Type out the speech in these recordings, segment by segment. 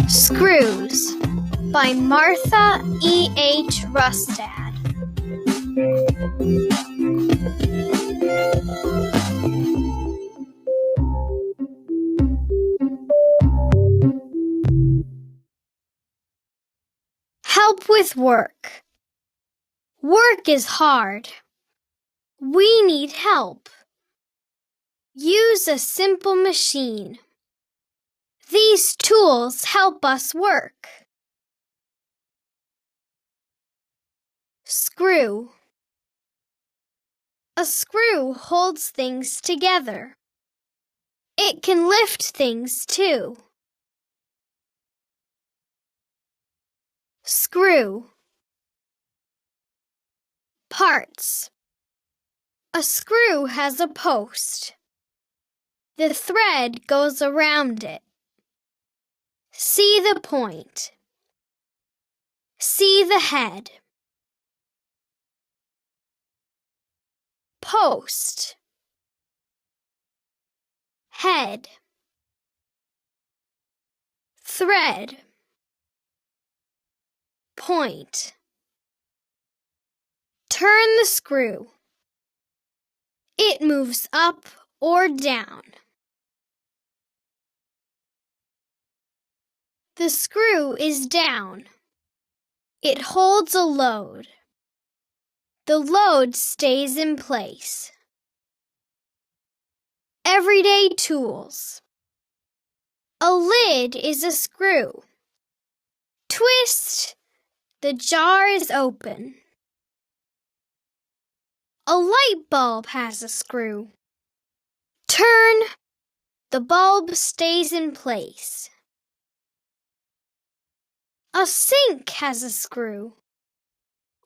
Screws by Martha E. H. Rustad. Help with work. Work is hard. We need help. Use a simple machine. These tools help us work. Screw. A screw holds things together. It can lift things too. Screw. Parts. A screw has a post. The thread goes around it. See the point. See the head. Post. Head. Thread. Point. Turn the screw. It moves up or down. The screw is down. It holds a load. The load stays in place. Everyday tools. A lid is a screw. Twist. The jar is open. A light bulb has a screw. Turn. The bulb stays in place. A sink has a screw.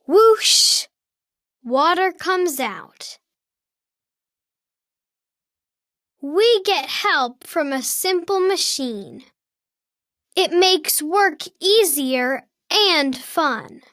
Whoosh! Water comes out. We get help from a simple machine. It makes work easier and fun.